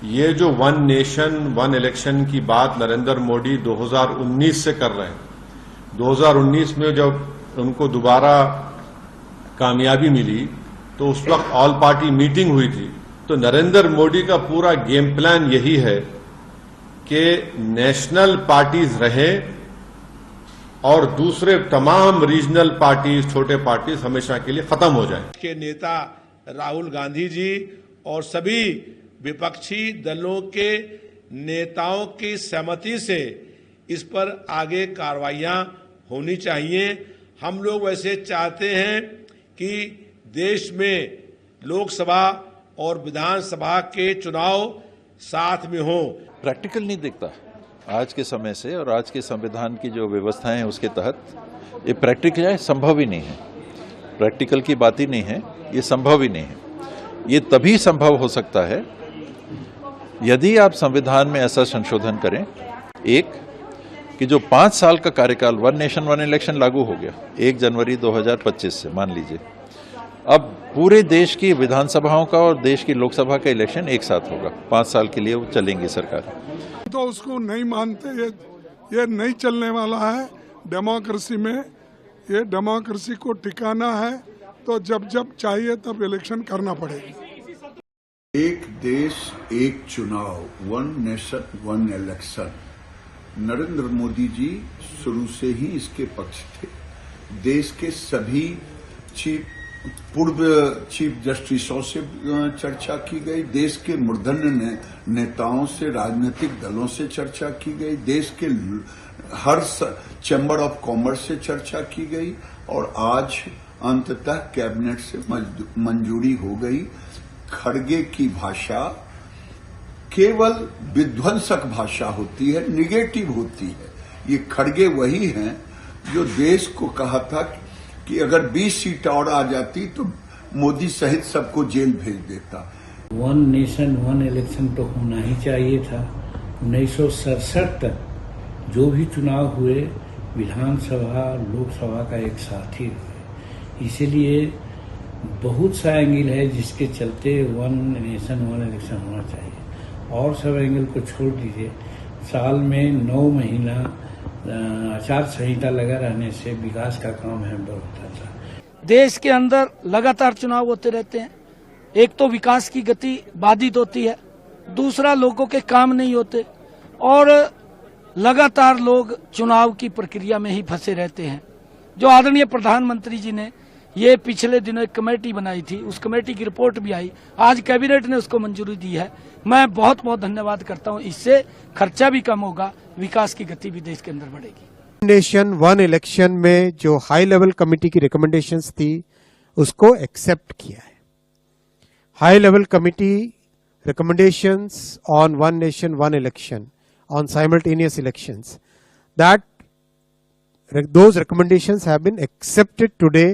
ये जो one nation one election की बात नरेंद्र मोदी 2019 से कर रहे हैं, 2019 में जब उनको दोबारा कामयाबी मिली तो उस वक्त ऑल पार्टी मीटिंग हुई थी। तो नरेंद्र मोदी का पूरा गेम प्लान यही है कि नेशनल पार्टीज रहें और दूसरे तमाम रीजनल पार्टीज, छोटे पार्टीज हमेशा के लिए खत्म हो जाएं। के नेता राहुल गांधी जी और सभी विपक्षी दलों के नेताओं की सहमति से इस पर आगे कार्रवाइयां होनी चाहिए। हम लोग वैसे चाहते हैं कि देश में लोकसभा और विधानसभा के चुनाव साथ में हों। प्रैक्टिकल नहीं दिखता आज के समय से, और आज के संविधान की जो व्यवस्थाएं हैं उसके तहत ये प्रैक्टिकल है, संभव ही नहीं है। प्रैक्टिकल की बात ही नहीं है, ये संभव ही नहीं है। ये तभी संभव हो सकता है यदि आप संविधान में ऐसा संशोधन करें, एक कि जो 5 साल का कार्यकाल वन नेशन वन इलेक्शन लागू हो गया 1 जनवरी 2025 से, मान लीजिए अब पूरे देश की विधानसभाओं का और देश की लोकसभा का इलेक्शन एक साथ होगा, 5 साल के लिए वो चलेंगी सरकार। तो उसको नहीं मानते, ये नहीं चलने वाला है डेमोक्रेसी में। ये डेमोक्रेसी को टिकाना है तो जब जब चाहिए तब इलेक्शन करना पड़ेगा। एक देश एक चुनाव, one nation one election, Narendra Modi ji शुरू से ही इसके पक्ष थे। देश के सभी पूर्व चीफ जस्टिसों से चर्चा की गई, देश के मूर्धन्य नेताओं से, राजनीतिक दलों से चर्चा की गई, देश के हर चैम्बर ऑफ कॉमर्स से चर्चा की गई और आज अंततः कैबिनेट से मंजूरी हो गई। खड़गे की भाषा केवल विध्वंसक भाषा होती है, निगेटिव होती है। ये खड़गे वही हैं जो देश को कहा था कि अगर 20 सीट और आ जाती तो मोदी सहित सबको जेल भेज देता। वन नेशन वन इलेक्शन तो होना ही चाहिए था। 1967 तक जो भी चुनाव हुए विधानसभा लोकसभा का एक साथ ही हुए, इसीलिए बहुत सा एंगल है जिसके चलते वन नेशन वन इलेक्शन होना चाहिए। और सब एंगल को छोड़ दीजिए, साल में 9 महीना आचार संहिता लगा रहने से विकास का काम हैम्पर होता था। देश के अंदर लगातार चुनाव होते रहते हैं। एक तो विकास की गति बाधित होती है, दूसरा लोगों के काम नहीं होते और लगातार लोग चुनाव की प्रक्रिया में ही फंसे रहते हैं। जो आदरणीय प्रधानमंत्री जी ने ये पिछले दिनों एक कमेटी बनाई थी, उस कमेटी की रिपोर्ट भी आई, आज कैबिनेट ने उसको मंजूरी दी है। मैं बहुत बहुत धन्यवाद करता हूं। इससे खर्चा भी कम होगा, विकास की गति भी देश के अंदर बढ़ेगी। नेशन वन इलेक्शन में जो हाई लेवल कमेटी की रिकमेंडेशंस थी उसको एक्सेप्ट किया है। High level committee recommendations on one nation one election, on simultaneous elections, that those recommendations have been accepted today